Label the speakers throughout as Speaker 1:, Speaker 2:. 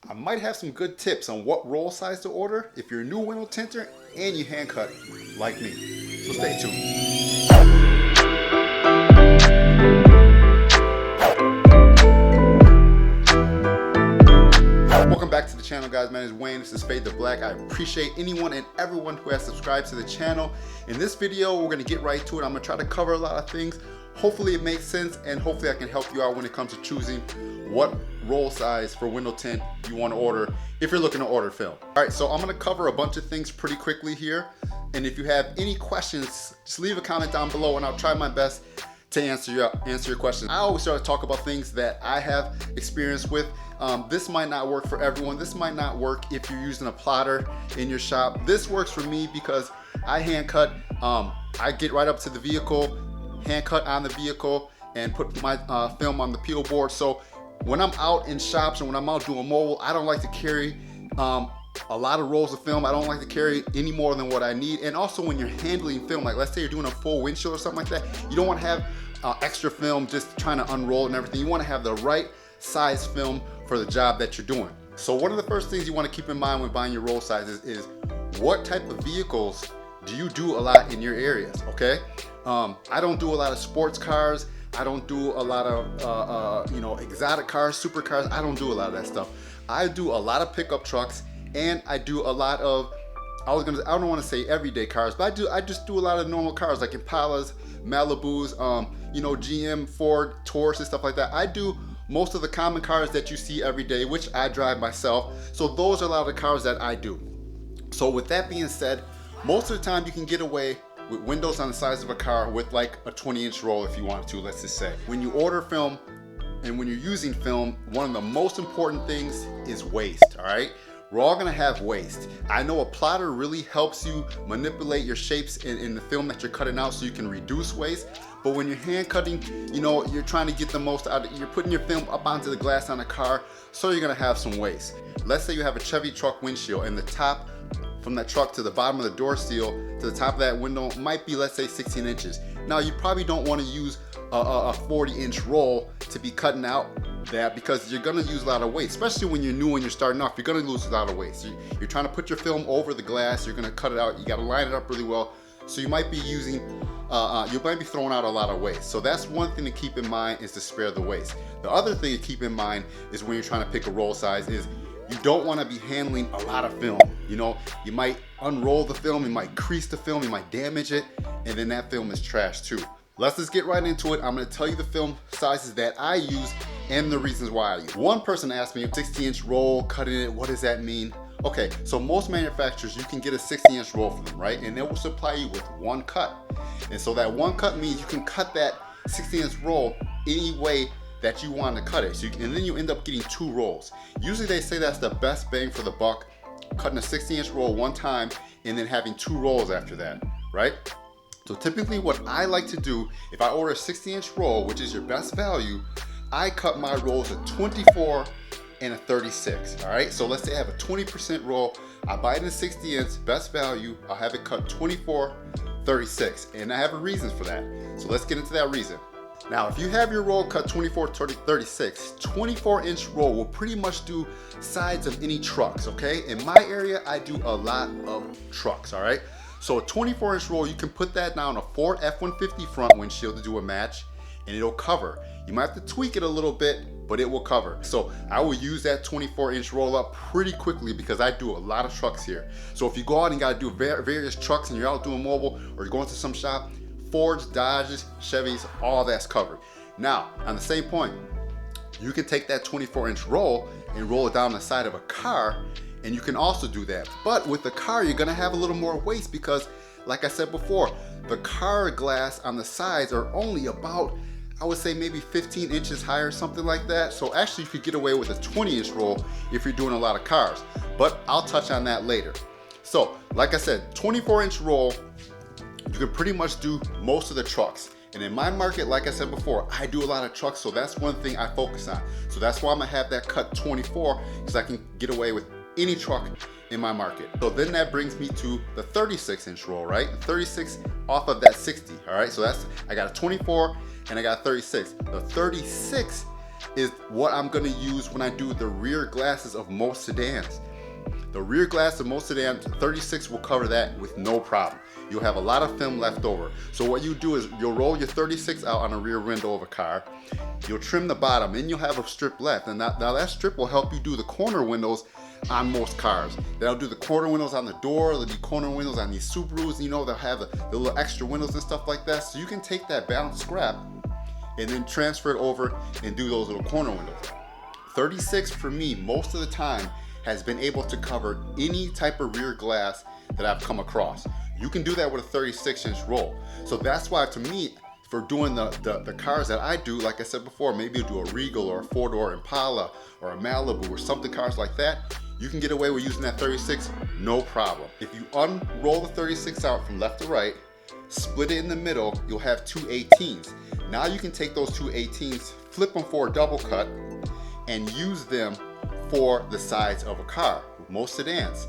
Speaker 1: I might have some good tips on what roll size to order if you're a new window tinter and you hand cut like me. So stay tuned. Welcome back to the channel, guys. My name is Wayne. This is Fade to Black. I appreciate anyone and everyone who has subscribed to the channel. In this video, we're going to get right to it. I'm going to try to cover a lot of things. Hopefully it makes sense, and hopefully I can help you out when it comes to choosing what roll size for window tint you want to order if you're looking to order film. All right, so I'm going to cover a bunch of things pretty quickly here, and if you have any questions, just leave a comment down below and I'll try my best to answer your questions. I always try to talk about things that I have experience with. This might not work for everyone. This might not work if you're using a plotter in your shop. This works for me because I hand cut. I get right up to the vehicle, hand cut on the vehicle, and put my film on the peel board. So when I'm out in shops and when I'm out doing mobile, I don't like to carry a lot of rolls of film. I don't like to carry any more than what I need. And also when you're handling film, like let's say you're doing a full windshield or something like that, you don't want to have extra film just trying to unroll and everything. You want to have the right size film for the job that you're doing. So one of the first things you want to keep in mind when buying your roll sizes is what type of vehicles do you do a lot in your areas, okay? I don't do a lot of sports cars. I don't do a lot of exotic cars, supercars. I don't do a lot of that stuff. I do a lot of pickup trucks, and I do a lot of, I don't want to say everyday cars, but I just do a lot of normal cars like Impalas, Malibus, GM, Ford, Taurus, and stuff like that. I do most of the common cars that you see every day, which I drive myself. So those are a lot of the cars that I do. So with that being said, most of the time you can get away with windows on the size of a car with like a 20-inch roll if you want to, let's just say. When you order film and when you're using film, one of the most important things is waste, all right? We're all gonna have waste. I know a plotter really helps you manipulate your shapes in the film that you're cutting out so you can reduce waste. But when you're hand cutting, you're trying to get the most out of it. You're putting your film up onto the glass on a car, so you're gonna have some waste. Let's say you have a Chevy truck windshield and the top from that truck to the bottom of the door seal to the top of that window might be, let's say, 16 inches. Now you probably don't want to use a 40-inch roll to be cutting out that because you're going to use a lot of waste, especially when you're new and you're starting off. You're going to lose a lot of waste. You're trying to put your film over the glass. You're going to cut it out. You got to line it up really well. So you might be using, you might be throwing out a lot of waste. So that's one thing to keep in mind, is to spare the waste. The other thing to keep in mind is when you're trying to pick a roll size is you don't want to be handling a lot of film. You might unroll the film, you might crease the film, you might damage it, and then that film is trash too. Let's just get right into it. I'm going to tell you the film sizes that I use and the reasons why I use. One person asked me, 60-inch roll, cutting it, what does that mean? Okay, so most manufacturers, you can get a 60-inch roll from them, right? And they will supply you with one cut. And so that one cut means you can cut that 60-inch roll any way that you want to cut it. And then you end up getting two rolls. Usually they say that's the best bang for the buck, cutting a 60-inch roll one time and then having two rolls after that, right? So typically what I like to do, if I order a 60-inch roll, which is your best value, I cut my rolls at 24 and a 36, all right? So let's say I have a 20% roll, I buy it in 60-inch, best value, I'll have it cut 24, 36, and I have a reason for that. So let's get into that reason. Now, if you have your roll cut 24, 30, 36, 24-inch roll will pretty much do sides of any trucks, okay? In my area, I do a lot of trucks, all right? So a 24-inch roll, you can put that down a Ford F-150 front windshield to do a match, and it'll cover. You might have to tweak it a little bit, but it will cover. So I will use that 24-inch roll up pretty quickly because I do a lot of trucks here. So if you go out and gotta do various trucks and you're out doing mobile or you're going to some shop, Fords, Dodges, Chevys, all that's covered. Now, on the same point, you can take that 24-inch roll and roll it down the side of a car, and you can also do that. But with the car, you're gonna have a little more waste because, like I said before, the car glass on the sides are only about, I would say maybe 15 inches higher, something like that. So actually you could get away with a 20-inch roll if you're doing a lot of cars, but I'll touch on that later. So like I said, 24-inch roll, you can pretty much do most of the trucks. And in my market, like I said before, I do a lot of trucks, so that's one thing I focus on. So that's why I'm gonna have that cut 24, because I can get away with any truck in my market. So then that brings me to the 36-inch roll, right? 36 off of that 60, all right? So I got a 24 and I got a 36. The 36 is what I'm gonna use when I do the rear glasses of most sedans. The rear glass of most sedans, 36 will cover that with no problem. You'll have a lot of film left over. So what you do is you'll roll your 36 out on a rear window of a car. You'll trim the bottom, then you'll have a strip left. And now that strip will help you do the corner windows on most cars. They'll do the corner windows on the door, they'll do corner windows on these Subarus, you know, they'll have the little extra windows and stuff like that. So you can take that balanced scrap and then transfer it over and do those little corner windows. 36 for me, most of the time, has been able to cover any type of rear glass that I've come across. You can do that with a 36-inch roll. So that's why, to me, for doing the cars that I do, like I said before, maybe you'll do a Regal or a four-door Impala or a Malibu or something, cars like that, you can get away with using that 36, no problem. If you unroll the 36 out from left to right, split it in the middle, you'll have two 18s. Now you can take those two 18s, flip them for a double cut, and use them for the sides of a car. Most sedans,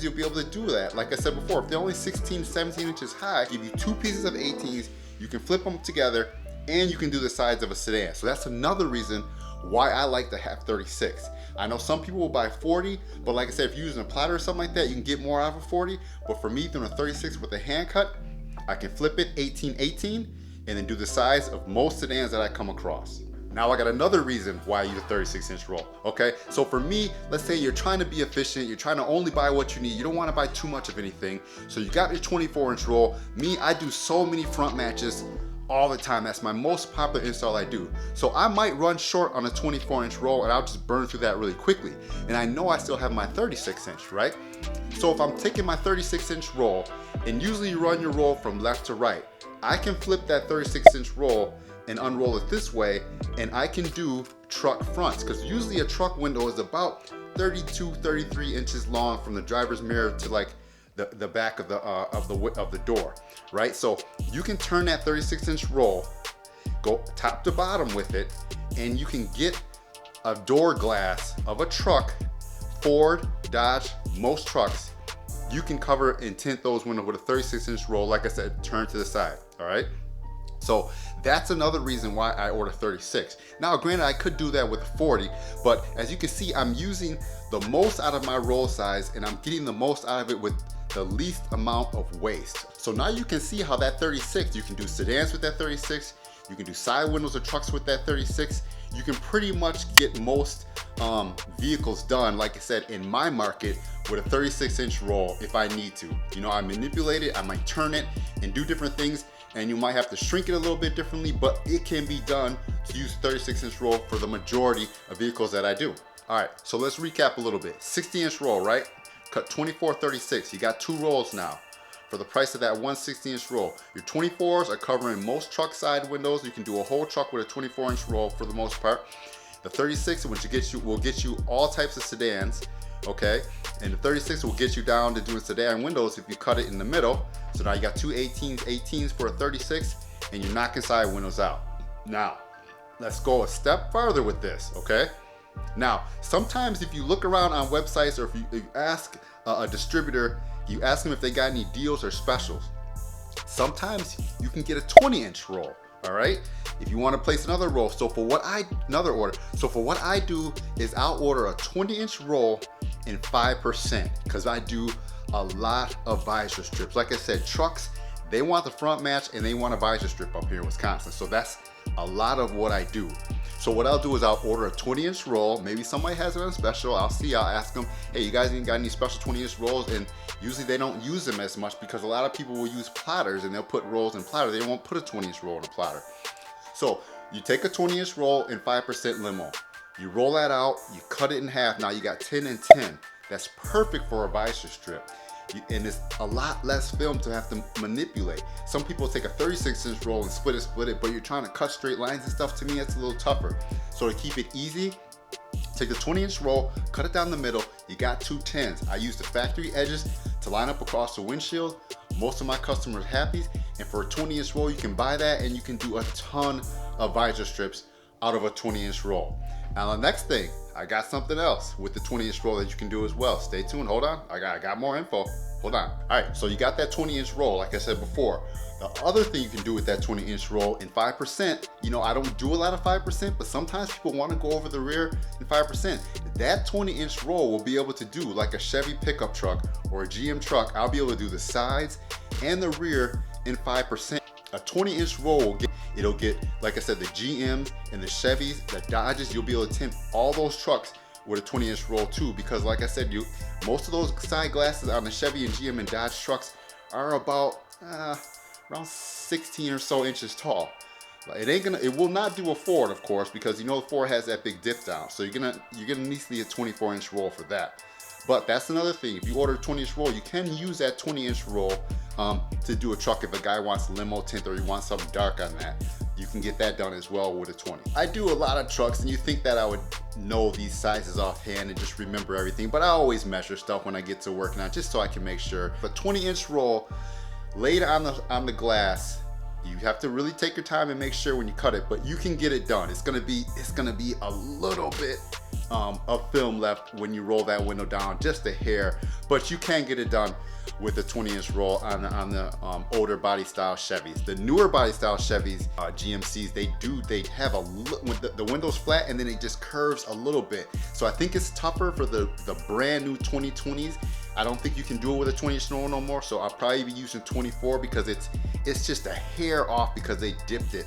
Speaker 1: you'll be able to do that. Like I said before, if they're only 16, 17 inches high, give you two pieces of 18s, you can flip them together, and you can do the sides of a sedan. So that's another reason why I like to have 36. I know some people will buy 40, but like I said, if you're using a platter or something like that, you can get more out of a 40. But for me, doing a 36 with a hand cut, I can flip it 18, 18, and then do the size of most sedans that I come across. Now I got another reason why I use a 36-inch roll, okay? So for me, let's say you're trying to be efficient, you're trying to only buy what you need, you don't wanna buy too much of anything, so you got your 24-inch roll. Me, I do so many front matches all the time. That's my most popular install I do. So I might run short on a 24-inch roll and I'll just burn through that really quickly. And I know I still have my 36-inch, right? So if I'm taking my 36-inch roll, and usually you run your roll from left to right, I can flip that 36-inch roll and unroll it this way, and I can do truck fronts, because usually a truck window is about 32, 33 inches long from the driver's mirror to like the back of the door, right? So you can turn that 36-inch roll, go top to bottom with it, and you can get a door glass of a truck, Ford, Dodge, most trucks, you can cover and tint those windows with a 36-inch roll, like I said, turn to the side, all right? So that's another reason why I order 36. Now, granted, I could do that with 40, but as you can see, I'm using the most out of my roll size, and I'm getting the most out of it with the least amount of waste. So now you can see how that 36, you can do sedans with that 36, you can do side windows or trucks with that 36. You can pretty much get most vehicles done, like I said, in my market with a 36-inch roll if I need to. You know, I manipulate it, I might turn it and do different things, and you might have to shrink it a little bit differently, but it can be done to use 36-inch roll for the majority of vehicles that I do. All right, so let's recap a little bit. 60-inch roll, right? Cut 24, 36, you got two rolls now. For the price of that 160-inch roll. Your 24s are covering most truck side windows. You can do a whole truck with a 24-inch roll for the most part. The 36, which will get you all types of sedans, okay? And the 36 will get you down to doing sedan windows if you cut it in the middle. So now you got two 18s for a 36, and you're knocking side windows out. Now, let's go a step farther with this, okay? Now, sometimes if you look around on websites, or if you ask a distributor, you ask them if they got any deals or specials. Sometimes you can get a 20-inch roll, all right? If you want to place another roll. So for what I do is I'll order a 20-inch roll in 5%, because I do a lot of visor strips. Like I said, trucks, they want the front match and they want a visor strip up here in Wisconsin. So that's a lot of what I do. So what I'll do is I'll order a 20-inch roll. Maybe somebody has it on special. I'll ask them, hey, you guys ain't got any special 20-inch rolls? And usually they don't use them as much, because a lot of people will use platters and they'll put rolls in platter. They won't put a 20-inch roll in a platter. So you take a 20-inch roll in 5% limo. You roll that out, you cut it in half. Now you got 10 and 10. That's perfect for a visor strip. And it's a lot less film to have to manipulate. Some people take a 36-inch roll and split it, but you're trying to cut straight lines and stuff. To me, that's a little tougher. So to keep it easy, take the 20-inch roll, cut it down the middle. You got two 10s. I use the factory edges to line up across the windshield. Most of my customers are happy. And for a 20-inch roll, you can buy that, and you can do a ton of visor strips out of a 20-inch roll. Now the next thing, I got something else with the 20-inch roll that you can do as well. Stay tuned, hold on, I got more info. Hold on. All right, so you got that 20-inch roll, like I said before. The other thing you can do with that 20-inch roll in 5%, you know, I don't do a lot of 5%, but sometimes people want to go over the rear in 5%. That 20-inch roll will be able to do like a Chevy pickup truck or a GM truck. I'll be able to do the sides and the rear in 5%. A 20-inch roll, it'll get, like I said, the GMs and the Chevys, the Dodges, you'll be able to tint all those trucks with a 20-inch roll too, because like I said, most of those side glasses on the Chevy and GM and Dodge trucks are about around 16 or so inches tall. It will not do a Ford, of course, because you know the Ford has that big dip down, so you're gonna need a 24-inch roll for that. But that's another thing. If you order a 20-inch roll, you can use that 20-inch roll to do a truck if a guy wants limo tint or you want something dark on that. You can get that done as well with a 20. I do a lot of trucks, and you think that I would know these sizes offhand and just remember everything, but I always measure stuff when I get to working on, just so I can make sure. But 20-inch roll laid on the glass, you have to really take your time and make sure when you cut it, but you can get it done. It's gonna be a little bit of film left when you roll that window down, just a hair, but you can get it done with a 20-inch roll on the older body style Chevys. The newer body style Chevys, GMCs, they have the windows flat and then it just curves a little bit. So I think it's tougher for the brand new 2020s. I don't think you can do it with a 20-inch roll no more, so I'll probably be using 24 because it's just a hair off because they dipped it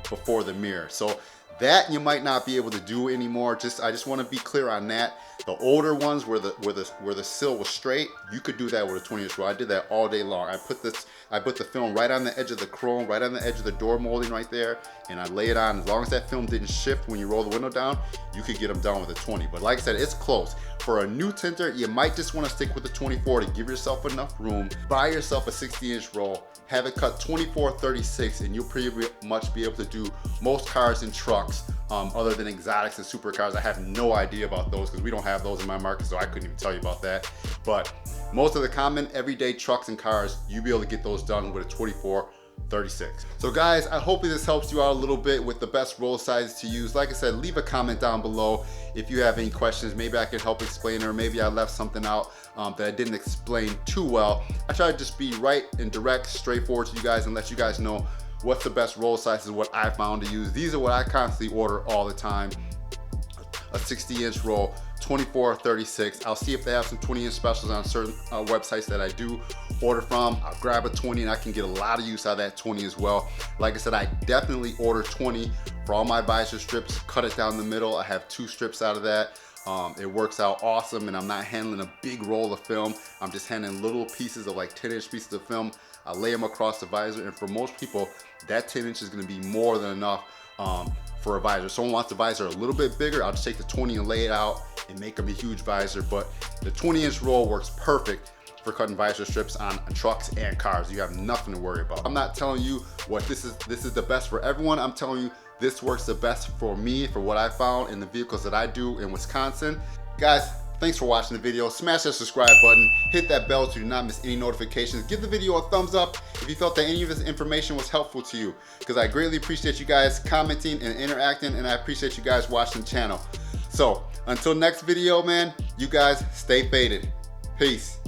Speaker 1: before the mirror. So that you might not be able to do anymore. I just want to be clear on that. The older ones where the sill was straight, you could do that with a 20-inch roll. I did that all day long. I put the film right on the edge of the chrome, right on the edge of the door molding right there, and I lay it on. As long as that film didn't shift when you roll the window down, you could get them done with a 20. But like I said, it's close. For a new tinter, you might just want to stick with the 24 to give yourself enough room. Buy yourself a 60-inch roll, have it cut 24-36, and you'll pretty much be able to do most cars and trucks other than exotics and supercars. I have no idea about those because we don't have those in my market, so I couldn't even tell you about that. But most of the common everyday trucks and cars, you'll be able to get those done with a 24-36. So guys, I hope this helps you out a little bit with the best roll sizes to use. Like I said, leave a comment down below if you have any questions. Maybe I can help explain, or maybe I left something out that I didn't explain too well. I try to just be right and direct, straightforward to you guys and let you guys know what's the best roll sizes, what I found to use. These are what I constantly order all the time. A 60-inch roll, 24-36. I'll see if they have some 20-inch specials on certain websites that I do order from. I'll grab a 20 and I can get a lot of use out of that 20 as well. Like I said, I definitely order 20 for all my visor strips, cut it down the middle. I have 2 strips out of that. It works out awesome, and I'm not handling a big roll of film. I'm just handling little pieces of like 10-inch pieces of film. I lay them across the visor, and for most people, that 10 inch is gonna be more than enough for a visor. Someone wants the visor a little bit bigger, I'll just take the 20 and lay it out and make them a huge visor. But the 20-inch roll works perfect for cutting visor strips on trucks and cars. You have nothing to worry about. I'm not telling you what this is the best for everyone. I'm telling you this works the best for me, for what I found in the vehicles that I do in Wisconsin. Guys, thanks for watching the video. Smash that subscribe button, hit that bell so you do not miss any notifications. Give the video a thumbs up if you felt that any of this information was helpful to you, because I greatly appreciate you guys commenting and interacting, and I appreciate you guys watching the channel. So until next video, man, you guys stay faded. Peace.